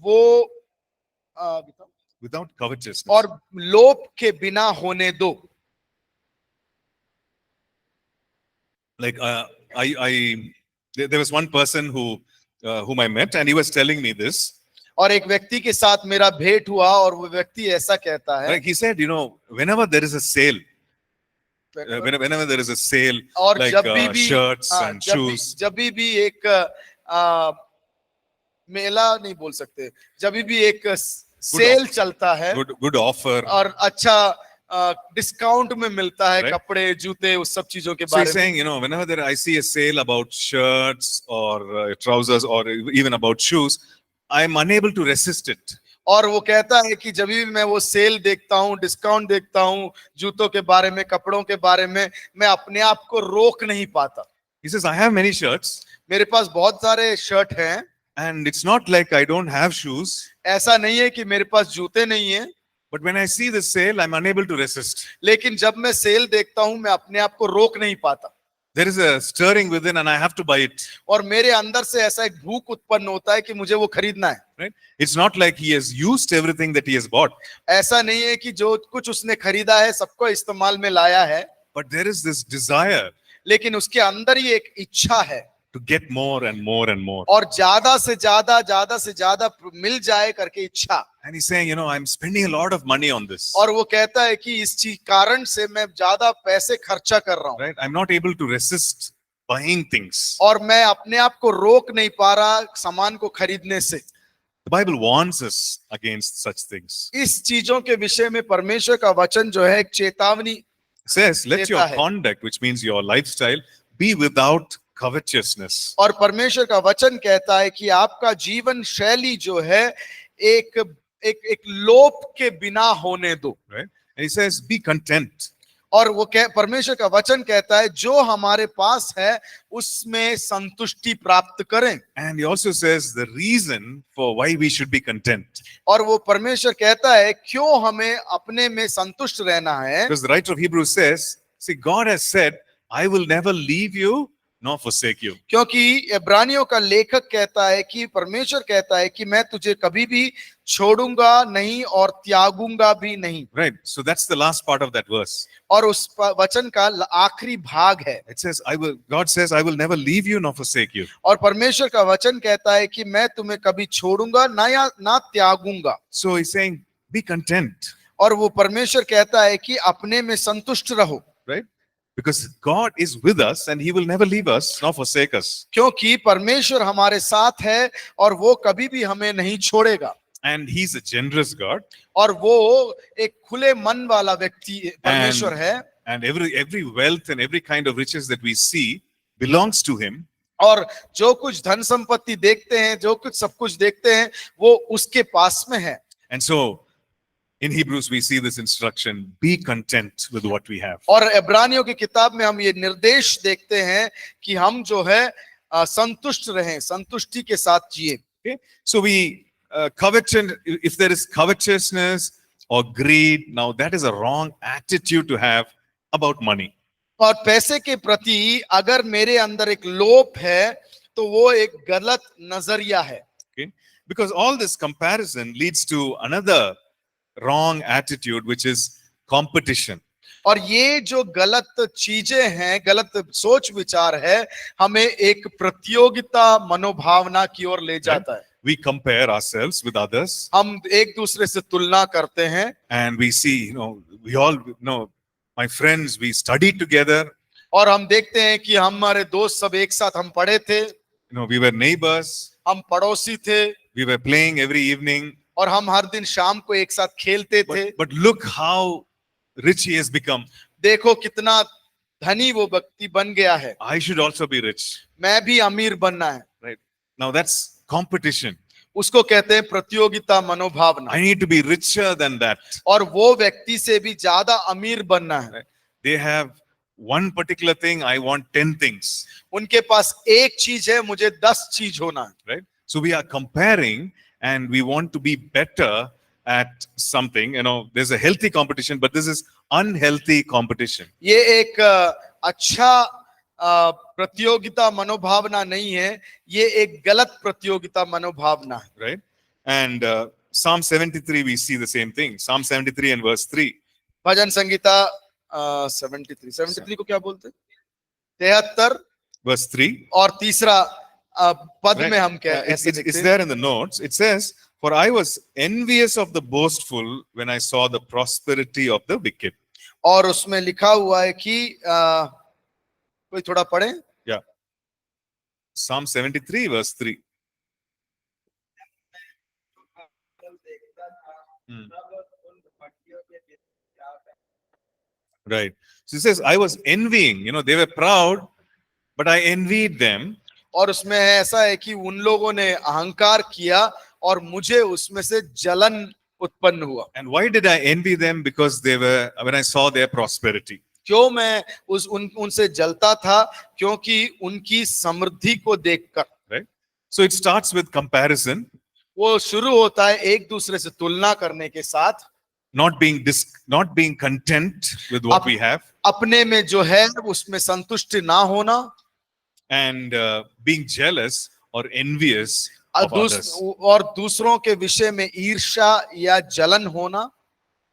Speaker 2: वो
Speaker 1: Without covetousness.
Speaker 2: और लोभ के बिना होने दो।
Speaker 1: Like there was one person whom I met, and he was telling me this.
Speaker 2: और एक व्यक्ति के साथ मेरा भेंट हुआ और वो व्यक्ति ऐसा कहता है,
Speaker 1: Like he said, whenever there is a sale, whenever there is a sale,
Speaker 2: और
Speaker 1: like
Speaker 2: जब भी
Speaker 1: shirts
Speaker 2: हाँ,
Speaker 1: and shoes,
Speaker 2: जब भी एक मेला नहीं बोल सकते, जब भी एक सेल चलता है
Speaker 1: good offer.
Speaker 2: और अच्छा डिस्काउंट में मिलता है
Speaker 1: Right.
Speaker 2: कपड़े जूते उस सब चीजों के
Speaker 1: So
Speaker 2: बारे
Speaker 1: he's
Speaker 2: में,
Speaker 1: saying, whenever I see a sale about shirts or trousers or even about shoes, I'm unable to resist it.
Speaker 2: और वो कहता है कि जब भी मैं वो सेल देखता हूँ, डिस्काउंट देखता हूँ, जूतों के बारे में, कपड़ों के बारे में, मैं अपने आप को रोक नहीं पाता।
Speaker 1: He says, I have many shirts,
Speaker 2: मेरे पास बहुत सारे शर्ट हैं,
Speaker 1: and it's not like I don't have shoes,
Speaker 2: ऐसा नहीं है कि मेरे पास जूते नहीं है,
Speaker 1: but when I see the sale, I'm unable to resist.
Speaker 2: लेकिन जब मैं सेल देखता हूँ मैं अपने आप को रोक नहीं पाता,
Speaker 1: There is a stirring within, and I have to buy it.
Speaker 2: और मेरे अंदर से ऐसा एक भूख उत्पन्न होता है कि मुझे वो खरीदना है।
Speaker 1: Right? It's not like he has used everything that he has bought,
Speaker 2: ऐसा नहीं है कि जो कुछ उसने खरीदा है सबको इस्तेमाल में लाया है,
Speaker 1: but there is this desire
Speaker 2: लेकिन उसके अंदर ही एक इच्छा है
Speaker 1: to get more and more and more.
Speaker 2: और ज्यादा से ज्यादा मिल जाए करके इच्छा।
Speaker 1: And he's saying, I'm spending a lot of money on this.
Speaker 2: और वो कहता है कि इस चीज कारण से मैं ज्यादा पैसे खर्चा कर रहा हूँ,
Speaker 1: Right? I'm not able to resist buying things.
Speaker 2: और मैं अपने आप को रोक नहीं पा रहा सामान को खरीदने से।
Speaker 1: The Bible warns us against such things.
Speaker 2: इस चीजों के विषय में परमेश्वर का वचन जो है एक चेतावनी
Speaker 1: It says, let your
Speaker 2: देता है।
Speaker 1: conduct, which means your lifestyle, be without covetousness.
Speaker 2: और परमेश्वर का वचन कहता है कि आपका जीवन शैली जो है एक एक एक लोभ के बिना होने दो।
Speaker 1: Right? And he says, be content.
Speaker 2: और वो परमेश्वर का वचन कहता है जो हमारे पास है उसमें संतुष्टि प्राप्त करें।
Speaker 1: And he also says the reason for why we should be content.
Speaker 2: और वो परमेश्वर कहता है क्यों हमें अपने में संतुष्ट रहना है।
Speaker 1: Because the writer of Hebrews says, see, God has said, I will never leave you nor forsake you.
Speaker 2: क्योंकि इब्रानियों का लेखक कहता है कि परमेश्वर कहता है कि मैं तुझे कभी भी छोड़ूंगा नहीं और त्यागूंगा भी नहीं।
Speaker 1: Right. So that's the last part of that verse.
Speaker 2: और उस वचन का आखिरी भाग है।
Speaker 1: It says, God says, I will never leave you nor forsake you.
Speaker 2: और परमेश्वर का वचन कहता है कि मैं तुम्हें कभी छोड़ूंगा ना त्यागूंगा।
Speaker 1: So he's saying, be content.
Speaker 2: और वो परमेश्वर कहता है कि अपने में संतुष्ट रहो।
Speaker 1: Right? Because God is with us and he will never leave us nor forsake us.
Speaker 2: क्योंकि परमेश्वर हमारे साथ है और वो कभी भी हमें नहीं छोड़ेगा।
Speaker 1: And he's a generous God.
Speaker 2: और वो एक खुले मन वाला व्यक्ति परमेश्वर है।
Speaker 1: And every wealth and every kind of riches that we see belongs to him.
Speaker 2: और जो कुछ धन संपत्ति देखते हैं, जो कुछ सब कुछ देखते हैं, वो उसके पास में है।
Speaker 1: And so in Hebrews we see this instruction, be content with what we have.
Speaker 2: और इब्रानियों की किताब में हम ये निर्देश देखते हैं कि हम जो है संतुष्ट रहें, संतुष्टि के साथ जिए।
Speaker 1: Okay? So we if there is covetousness or greed, now that is a wrong attitude to have about money.
Speaker 2: और पैसे के प्रति अगर मेरे अंदर एक लोभ है तो वो एक गलत नजरिया है।
Speaker 1: Okay? Because all this comparison leads to another wrong attitude, which is competition.
Speaker 2: और ये जो गलत चीजें हैं, गलत सोच विचार है, हमें एक प्रतियोगिता मनोभावना की ओर ले जाता है।
Speaker 1: We compare ourselves with others.
Speaker 2: हम एक दूसरे से तुलना करते हैं।
Speaker 1: And we see, we all know, my friends, we studied together.
Speaker 2: और हम देखते हैं कि हमारे दोस्त सब एक साथ हम पढ़े थे।
Speaker 1: We were neighbors.
Speaker 2: हम पड़ोसी थे।
Speaker 1: We were playing every evening.
Speaker 2: और हम हर दिन शाम को एक साथ खेलते थे।
Speaker 1: But look how rich he has become.
Speaker 2: देखो कितना धनी वो व्यक्ति बन गया है।
Speaker 1: I should also be rich.
Speaker 2: मैं भी अमीर बनना है।
Speaker 1: Right? Now that's competition.
Speaker 2: उसको कहते हैं प्रतियोगिता मनोभावना।
Speaker 1: I need to be richer than that.
Speaker 2: और वो व्यक्ति से भी ज्यादा अमीर बनना है।
Speaker 1: They have one particular thing, I want 10 things.
Speaker 2: उनके पास एक चीज है, मुझे 10 चीज होना है।
Speaker 1: Right? So we are comparing and we want to be better at something. There's a healthy competition, but this is unhealthy competition.
Speaker 2: ये एक अच्छा प्रतियोगिता मनोभावना नहीं है, ये एक गलत प्रतियोगिता मनोभावना है।
Speaker 1: Right? And Psalm 73, we see the same thing. Psalm 73 and verse 3.
Speaker 2: भजन संगीता 73 को क्या बोलते हैं? 73
Speaker 1: verse 3.
Speaker 2: और तीसरा पद
Speaker 1: Right?
Speaker 2: में हम क्या ऐसे
Speaker 1: It's
Speaker 2: देखते हैं?
Speaker 1: there in the notes. It says, For I was envious of the boastful when I saw the prosperity of the wicked.
Speaker 2: और उसमें लिखा हुआ है कि कोई थोड़ा पढ़े।
Speaker 1: Yeah. Psalm 73 verse 3. Hmm. Right. So he says, I was envying, they were proud, but I envied them.
Speaker 2: और उसमें ऐसा है कि उन लोगों ने अहंकार किया और मुझे उसमें से जलन उत्पन्न हुआ।
Speaker 1: And why did I envy them? Because when I saw their prosperity.
Speaker 2: क्यों मैं उनसे जलता था? क्योंकि उनकी समृद्धि को देखकर।
Speaker 1: Right. So it starts with comparison.
Speaker 2: वो शुरू होता है एक दूसरे से तुलना करने के साथ।
Speaker 1: Not being content with what we have.
Speaker 2: अपने में जो है उसमें संतुष्ट ना होना।
Speaker 1: And being jealous or envious of others.
Speaker 2: और दूसरों के विषय में ईर्ष्या या जलन होना।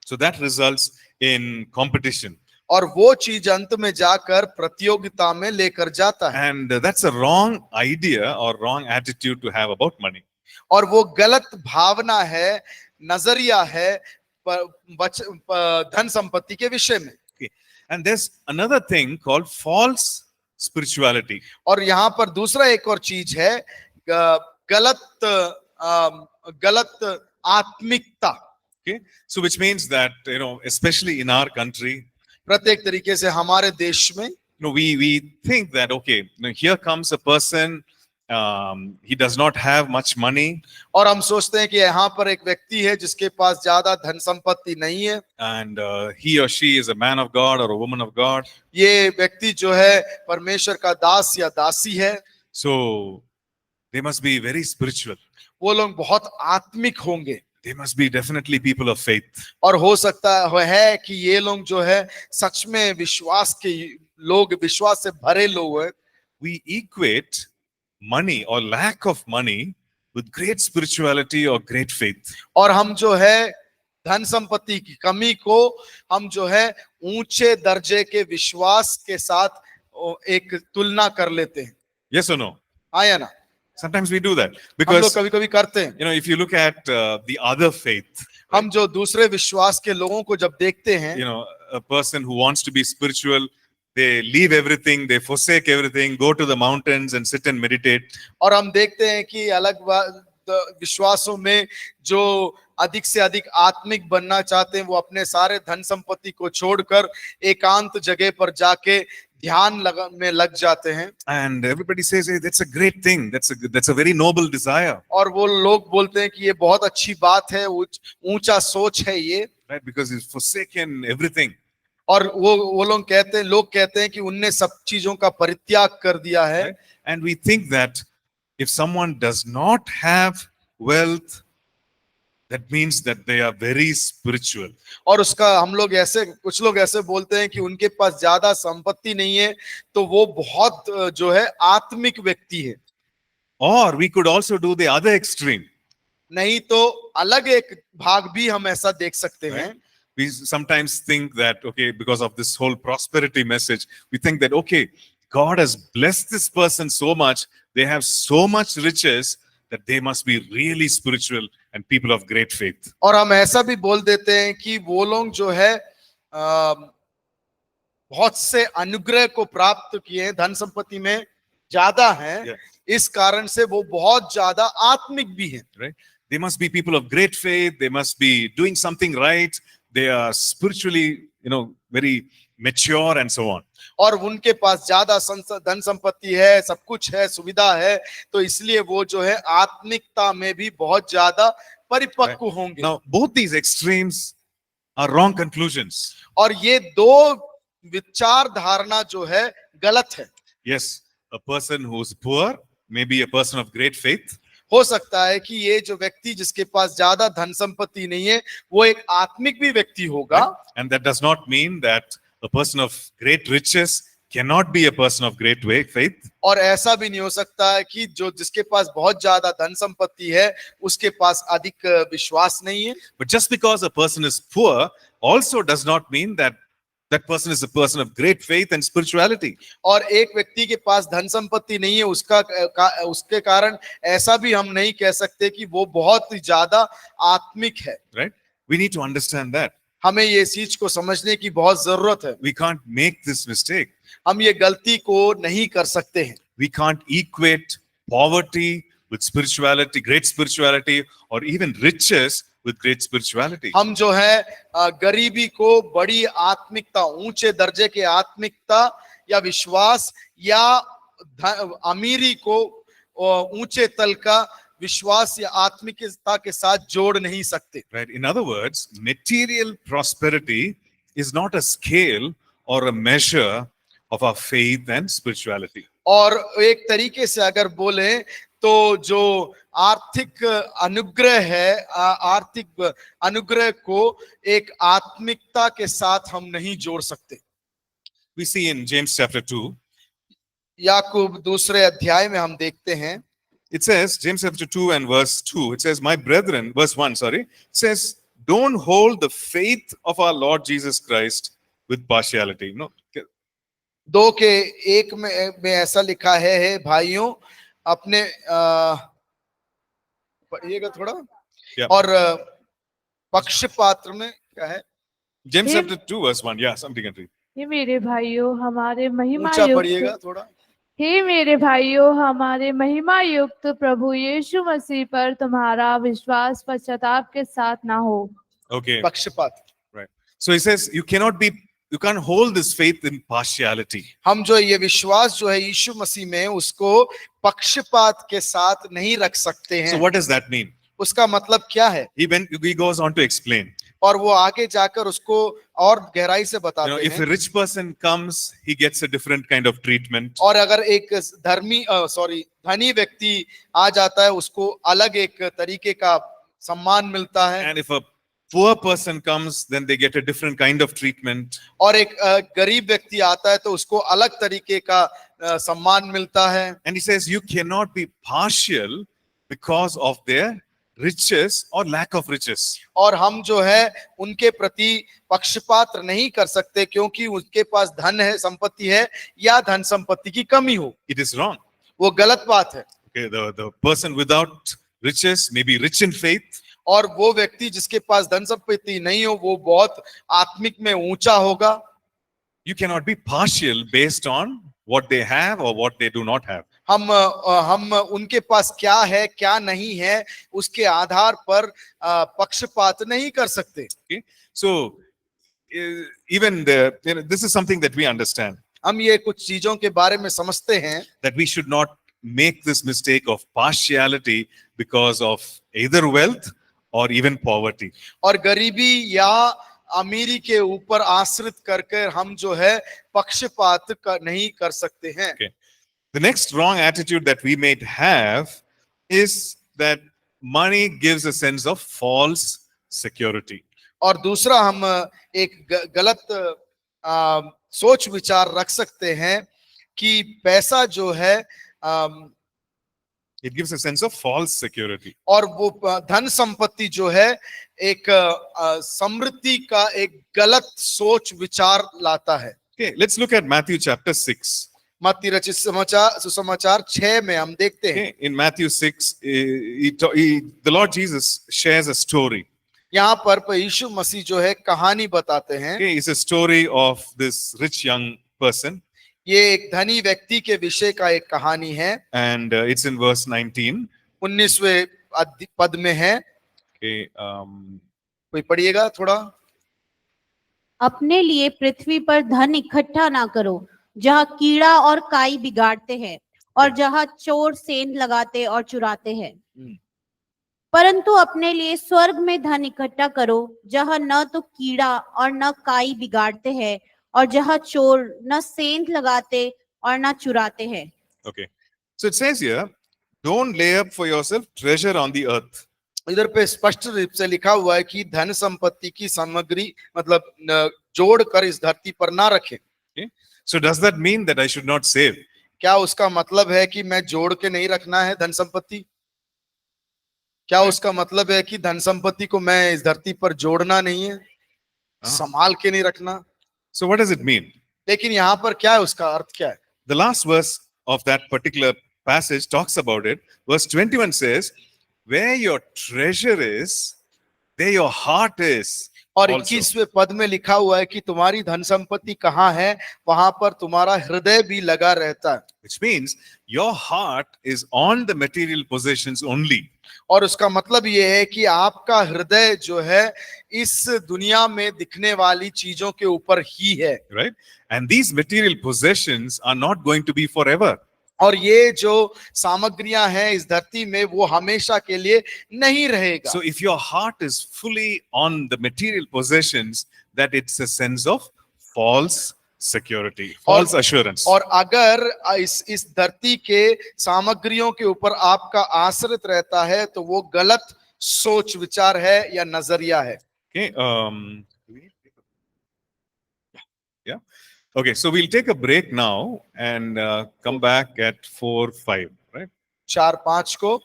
Speaker 1: So that results in competition.
Speaker 2: और वो चीज अंत में जाकर प्रतियोगिता में लेकर जाता है।
Speaker 1: And that's a wrong idea or wrong attitude to have about money.
Speaker 2: और वो गलत भावना है, नजरिया है धन संपत्ति के विषय में।
Speaker 1: Okay. And there's another thing called false spirituality.
Speaker 2: और यहाँ पर दूसरा एक और चीज है गलत आत्मिकता।
Speaker 1: Okay. So which means that, especially in our country,
Speaker 2: प्रत्येक तरीके से हमारे देश में
Speaker 1: we think that, okay, here comes a person, he does not have much money.
Speaker 2: और हम सोचते हैं कि यहाँ पर एक व्यक्ति है जिसके पास ज्यादा धन संपत्ति नहीं है।
Speaker 1: And he or she is a man of God or a woman of God.
Speaker 2: ये व्यक्ति जो है परमेश्वर का दास या दासी है।
Speaker 1: So they must be very spiritual.
Speaker 2: वो लोग बहुत आत्मिक होंगे।
Speaker 1: They must be definitely people of faith.
Speaker 2: और हो सकता है कि ये लोग जो है सच में विश्वास के लोग, विश्वास से भरे लोग हैं।
Speaker 1: We equate money or lack of money with great spirituality or great faith.
Speaker 2: और हम जो है धन संपत्ति की कमी को हम जो है ऊंचे दर्जे के विश्वास के साथ एक तुलना कर लेते हैं।
Speaker 1: Yes or no?
Speaker 2: हाँ या ना?
Speaker 1: Sometimes we do that
Speaker 2: हम लोग
Speaker 1: because,
Speaker 2: कभी-कभी करते हैं।
Speaker 1: if you look at the other faith,
Speaker 2: हम जो दूसरे विश्वास के लोगों को जब देखते हैं,
Speaker 1: a person who wants to be spiritual, they leave everything, they forsake everything, go to the mountains and sit and meditate.
Speaker 2: और हम देखते हैं कि अलग विश्वासों में जो अधिक से अधिक आत्मिक बनना चाहते हैं, वो अपने सारे धन संपत्ति को छोड़कर एकांत जगह पर जाके ध्यान में लग जाते हैं।
Speaker 1: And everybody says, hey, that's a great thing, that's a very noble desire.
Speaker 2: और वो लोग बोलते हैं कि ये बहुत अच्छी बात है, ऊंचा सोच है ये,
Speaker 1: right? Because he's forsaken everything.
Speaker 2: और वो लोग कहते हैं कि उनने सब चीजों का परित्याग कर दिया है।
Speaker 1: Right? And we think that if someone does not have wealth, that means that they are very spiritual.
Speaker 2: और कुछ लोग ऐसे बोलते हैं कि उनके पास ज्यादा संपत्ति नहीं है तो वो बहुत जो है आत्मिक व्यक्ति है।
Speaker 1: Or we could also do the other extreme.
Speaker 2: नहीं तो अलग एक भाग भी हम ऐसा देख सकते हैं।
Speaker 1: Right? We sometimes think that, okay, because of this whole prosperity message, we think that, okay, God has blessed this person so much, they have so much riches that they must be really spiritual and people of great faith.
Speaker 2: और हम ऐसा भी बोल देते हैं कि वो लोग जो है बहुत से अनुग्रह को प्राप्त किए, धन संपत्ति में ज्यादा हैं,
Speaker 1: Yeah.
Speaker 2: इस कारण से वो बहुत ज्यादा आत्मिक भी हैं।
Speaker 1: Right? They must be people of great faith, they must be doing something right, they are spiritually, very mature and so on.
Speaker 2: और उनके पास ज्यादा धन संपत्ति है, सब कुछ है, सुविधा है, तो इसलिए वो जो है आत्मिकता में भी बहुत ज्यादा परिपक्व होंगे।
Speaker 1: Now, both these extremes are wrong conclusions.
Speaker 2: और ये दो विचार धारणा जो है गलत है।
Speaker 1: Yes, a person who is poor may be a person of great faith.
Speaker 2: हो सकता है कि ये जो व्यक्ति जिसके पास ज्यादा धन संपत्ति नहीं है वो एक आत्मिक भी व्यक्ति होगा।
Speaker 1: And that does not mean that a person of great riches cannot be a person of great faith.
Speaker 2: और ऐसा भी नहीं हो सकता है कि जिसके पास बहुत ज्यादा धन संपत्ति है उसके पास अधिक विश्वास नहीं है।
Speaker 1: But just because a person is poor also does not mean that That person is a person of great faith and spirituality.
Speaker 2: और एक व्यक्ति के पास धन संपत्ति नहीं है, उसके कारण ऐसा भी हम नहीं कह सकते कि वो बहुत ही ज्यादा आत्मिक है।
Speaker 1: Right? We need to understand that.
Speaker 2: हमें ये चीज को समझने की बहुत जरूरत है।
Speaker 1: We can't make this mistake.
Speaker 2: हम ये गलती को नहीं कर सकते हैं।
Speaker 1: We can't equate poverty with spirituality, great spirituality, or even riches with great spirituality.
Speaker 2: हम जो है गरीबी को बड़ी आत्मिकता, ऊंचे दर्जे के आत्मिकता या विश्वास, या अमीरी को ऊंचे तल का विश्वास या आत्मिकता के साथ जोड़ नहीं सकते।
Speaker 1: Right? In other words, material prosperity is not a scale or a measure of our faith and spirituality.
Speaker 2: और एक तरीके से अगर बोले तो जो आर्थिक अनुग्रह है, आर्थिक अनुग्रह को एक आत्मिकता के साथ हम नहीं जोड़ सकते।
Speaker 1: We see in James chapter 2,
Speaker 2: याकूब दूसरे अध्याय में हम देखते हैं,
Speaker 1: it says, James chapter 2 and verse 2, it says, my brethren, verse 1, sorry, it says, don't hold the faith of our Lord Jesus Christ with partiality. No.
Speaker 2: 2:1 में ऐसा लिखा है भाइयों अपने पढ़िएगा थोड़ा।
Speaker 1: Yeah.
Speaker 2: और पक्षपात में क्या है?
Speaker 1: James
Speaker 4: Him-
Speaker 1: chapter 2 verse 1. Yeah, something can read.
Speaker 4: हे मेरे भाइयों हमारे महिमा
Speaker 2: ऊंचा पढ़िएगा
Speaker 4: युक्त
Speaker 2: थोड़ा।
Speaker 4: हे मेरे भाइयों हमारे महिमा युक्त प्रभु यीशु मसीह पर तुम्हारा विश्वास पश्चाताप के साथ ना हो।
Speaker 1: Okay.
Speaker 2: पक्षपात।
Speaker 1: Right. So he says, you can't hold this faith in partiality.
Speaker 2: हम जो ये विश्वास जो है यीशु मसीह में, उसको पक्षपात के साथ नहीं रख सकते
Speaker 1: So
Speaker 2: हैं।
Speaker 1: what does that mean?
Speaker 2: उसका मतलब क्या है?
Speaker 1: He goes on to explain.
Speaker 2: और वो आगे जाकर उसको और गहराई से
Speaker 1: You know,
Speaker 2: बताते
Speaker 1: if a
Speaker 2: हैं।
Speaker 1: rich person comes, he gets a different kind of treatment.
Speaker 2: और अगर एक धनी व्यक्ति आ जाता है, उसको अलग एक तरीके का सम्मान मिलता है।
Speaker 1: And if a poor person comes, then they get a different kind of treatment.
Speaker 2: और एक गरीब व्यक्ति आता है तो उसको अलग तरीके का सम्मान मिलता है।
Speaker 1: And he says, you cannot be partial because of their riches or lack of riches.
Speaker 2: और हम जो है उनके प्रति पक्षपात नहीं कर सकते क्योंकि उनके पास धन है, संपत्ति है, या धन संपत्ति की कमी हो।
Speaker 1: It is wrong.
Speaker 2: वो गलत बात है।
Speaker 1: Okay, the person without riches may be rich in faith,
Speaker 2: और वो व्यक्ति जिसके पास धन संपत्ति नहीं हो, वो बहुत आत्मिक में ऊंचा होगा।
Speaker 1: you cannot be partial based on what they have or what they do not have.
Speaker 2: हम उनके पास क्या है क्या नहीं है उसके आधार पर पक्षपात नहीं कर सकते।
Speaker 1: Okay, so even this is something that we understand,
Speaker 2: हम ये कुछ चीजों के बारे में समझते हैं
Speaker 1: that we should not make this mistake of partiality because of either wealth or even poverty.
Speaker 2: और गरीबी या अमीरी के ऊपर आश्रित करके हम जो है पक्षपात नहीं कर सकते हैं।
Speaker 1: Okay. The next wrong attitude that we may have is that money gives a sense of false security.
Speaker 2: और दूसरा हम एक गलत सोच विचार रख सकते हैं कि पैसा जो है
Speaker 1: It gives a sense of false security.
Speaker 2: और वो धन संपत्ति जो है एक समृद्धि का एक गलत सोच विचार लाता है।
Speaker 1: Okay, let's look at Matthew chapter 6.
Speaker 2: मत्ती रचित सुसमाचार 6 में हम देखते हैं।
Speaker 1: Okay, in Matthew 6, the Lord Jesus shares a story.
Speaker 2: यहाँ पर यीशु मसीह जो है कहानी बताते हैं।
Speaker 1: Okay, it's a story of this rich young person,
Speaker 2: ये एक धनी व्यक्ति के विषय का एक कहानी है।
Speaker 1: and it's in verse 19.
Speaker 2: 19वें पद में है।
Speaker 1: Okay,
Speaker 2: कोई पढ़िएगा थोड़ा।
Speaker 5: अपने लिए पृथ्वी पर धन इकट्ठा ना करो, जहाँ कीड़ा और काई बिगाड़ते हैं और जहाँ चोर सेंध लगाते और चुराते हैं, परंतु अपने लिए स्वर्ग में धन इकट्ठा करो, जहाँ न तो कीड़ा और न काई बिगाड़ते हैं और जहाँ चोर न सेंध लगाते और न चुराते हैं।
Speaker 1: okay, so it says here, don't lay up for yourself treasure on the earth.
Speaker 2: इधर पे स्पष्ट रूप से लिखा हुआ है कि धन संपत्ति की सामग्री मतलब जोड़ कर इस धरती पर ना रखें।
Speaker 1: Okay, so does that mean that I should not save?
Speaker 2: क्या उसका मतलब है कि मैं जोड़ के नहीं रखना है धन संपत्ति? क्या उसका मतलब है कि धन संपत्ति को मैं इस धरती पर जोड़ना नहीं है, संभाल के नहीं रखना?
Speaker 1: So what does it mean?
Speaker 2: लेकिन यहाँ पर क्या है, उसका अर्थ क्या है?
Speaker 1: The last verse of that particular passage talks about it. Verse 21 says, where your treasure is, there your heart is.
Speaker 2: और
Speaker 1: also.
Speaker 2: 21वें पद में लिखा हुआ है कि तुम्हारी धन संपत्ति कहाँ है, वहां पर तुम्हारा हृदय भी लगा रहता है।
Speaker 1: Which means your heart is on the material possessions only.
Speaker 2: और उसका मतलब ये है कि आपका हृदय जो है इस दुनिया में दिखने वाली चीजों के ऊपर ही है।
Speaker 1: Right? And these material possessions are not going to be forever.
Speaker 2: और ये जो सामग्रियां हैं इस धरती में वो हमेशा के लिए नहीं रहेगा।
Speaker 1: So if your heart is fully on the material possessions, that it's a sense of false security, false assurance.
Speaker 2: और अगर इस धरती के सामग्रियों के ऊपर आपका आश्रित रहता है तो वो गलत सोच विचार है या नजरिया है।
Speaker 1: Okay. Yeah. Okay. So we'll take a break now and come back at 4:05. Right.
Speaker 2: 4-5 को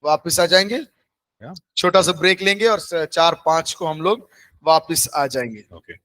Speaker 2: वापस आ जाएंगे।
Speaker 1: Yeah.
Speaker 2: छोटा सा ब्रेक लेंगे और 4-5 को हम लोग वापस आ जाएंगे।
Speaker 1: Okay.